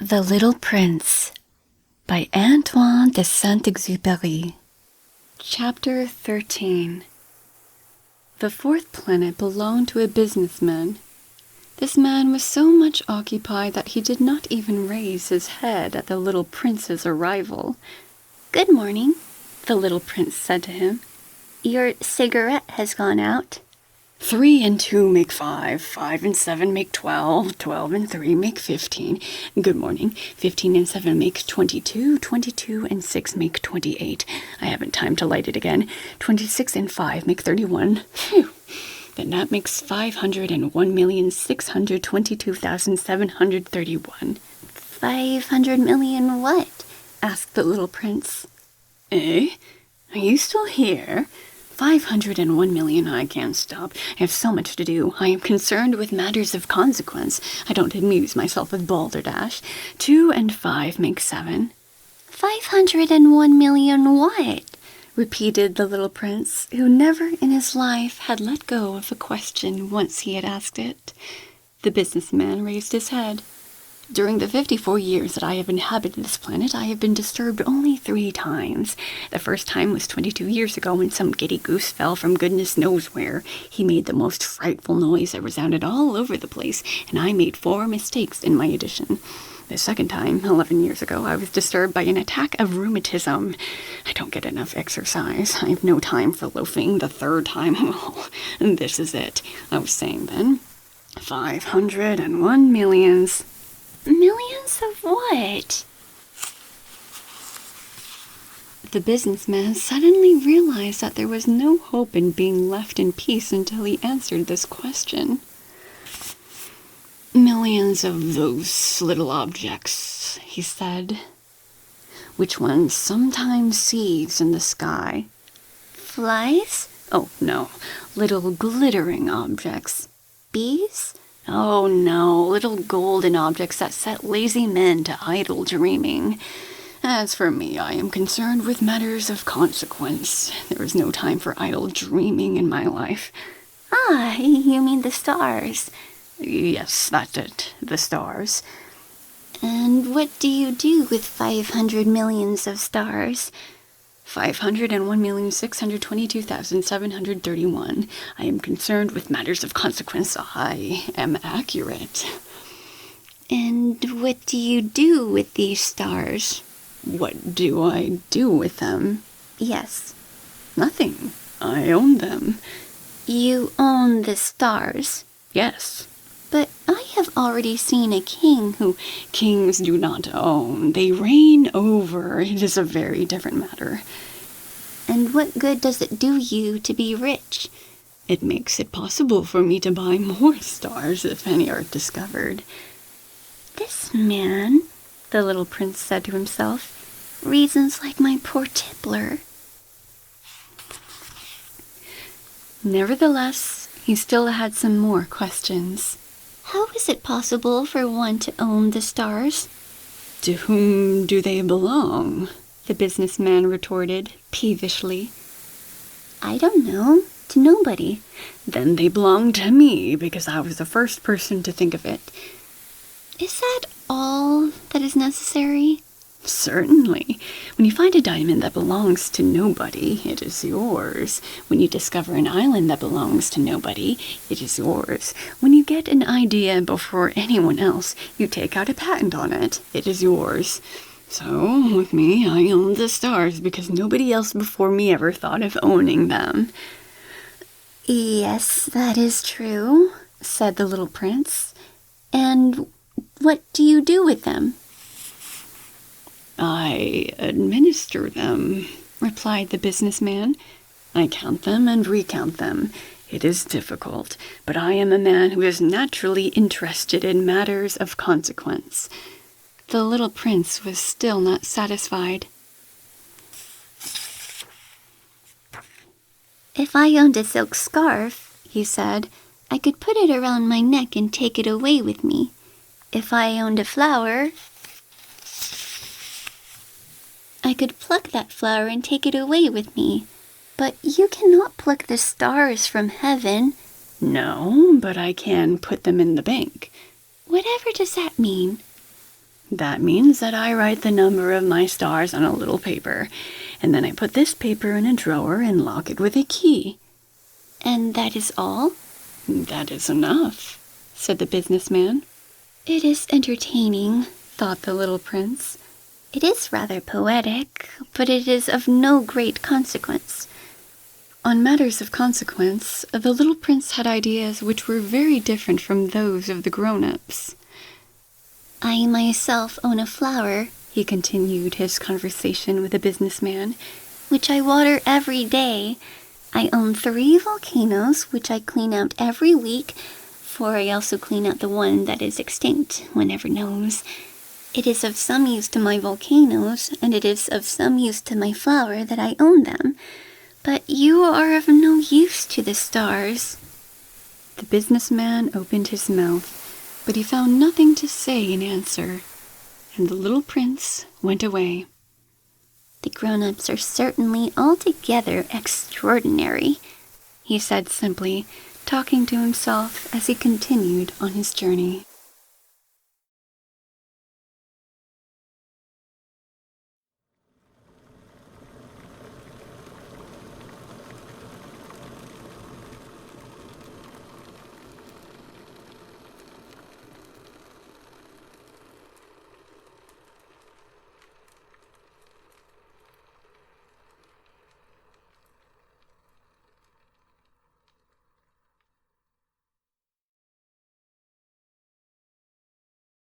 The Little Prince by Antoine de Saint-Exupéry. Chapter 13. The fourth planet belonged to a businessman. This man was so much occupied that he did not even raise his head at the little prince's arrival. "Good morning," the little prince said to him. "Your cigarette has gone out." 3 and 2 make 5, 5 and 7 make 12, 12 and 3 make 15. Good morning. 15 and 7 make 22, 22 and 6 make 28. I haven't time to light it again. 26 and 5 make 31. Phew. Then that makes 501,622,731. 500 million what? asked the little prince. Eh? Are you still here? 501 million, I can't stop. I have so much to do. I am concerned with matters of consequence. I don't amuse myself with balderdash. 2 and 5 make 7. 501 million what? repeated the little prince, who never in his life had let go of a question once he had asked it. The businessman raised his head. During the 54 years that I have inhabited this planet, I have been disturbed only 3 times. The first time was 22 years ago when some giddy goose fell from goodness knows where. He made the most frightful noise that resounded all over the place, and I made 4 mistakes in my addition. The second time, 11 years ago, I was disturbed by an attack of rheumatism. I don't get enough exercise. I have no time for loafing. The third time, well, this is it. I was saying then, 501 millions. Millions of what? The businessman suddenly realized that there was no hope in being left in peace until he answered this question. Millions of those little objects, he said, which one sometimes sees in the sky. Flies? Oh, no, little glittering objects. Bees? Oh, no, little golden objects that set lazy men to idle dreaming. As for me, I am concerned with matters of consequence. There is no time for idle dreaming in my life. Ah, you mean the stars. Yes, that's it, the stars. And what do you do with 500 millions of stars? 501,622,731. I am concerned with matters of consequence. I am accurate. And what do you do with these stars? What do I do with them? Yes. Nothing. I own them. You own the stars? Yes. But I have already seen a king who... Kings do not own. They reign over. It is a very different matter. And what good does it do you to be rich? It makes it possible for me to buy more stars if any are discovered. This man, the little prince said to himself, reasons like my poor tippler. Nevertheless, he still had some more questions. How is it possible for one to own the stars? To whom do they belong? The businessman retorted, peevishly. I don't know. To nobody. Then they belong to me, because I was the first person to think of it. Is that all that is necessary? Certainly. When you find a diamond that belongs to nobody, it is yours. When you discover an island that belongs to nobody, it is yours. When you get an idea before anyone else, you take out a patent on it. It is yours. So, with me, I own the stars because nobody else before me ever thought of owning them. Yes, that is true, said the little prince. And what do you do with them? I administer them, replied the businessman. I count them and recount them. It is difficult, but I am a man who is naturally interested in matters of consequence. The little prince was still not satisfied. If I owned a silk scarf, he said, I could put it around my neck and take it away with me. If I owned a flower, I could pluck that flower and take it away with me. But you cannot pluck the stars from heaven. No, but I can put them in the bank. Whatever does that mean? That means that I write the number of my stars on a little paper, and then I put this paper in a drawer and lock it with a key. And that is all? That is enough, said the businessman. It is entertaining, thought the little prince. It is rather poetic, but it is of no great consequence. On matters of consequence, the little prince had ideas which were very different from those of the grown-ups. I myself own a flower, he continued his conversation with the businessman, which I water every day. I own 3 volcanoes, which I clean out every week, for I also clean out the one that is extinct, one never knows. It is of some use to my volcanoes, and it is of some use to my flower that I own them. But you are of no use to the stars. The businessman opened his mouth, but he found nothing to say in answer, and the little prince went away. The grown-ups are certainly altogether extraordinary, he said simply, talking to himself as he continued on his journey.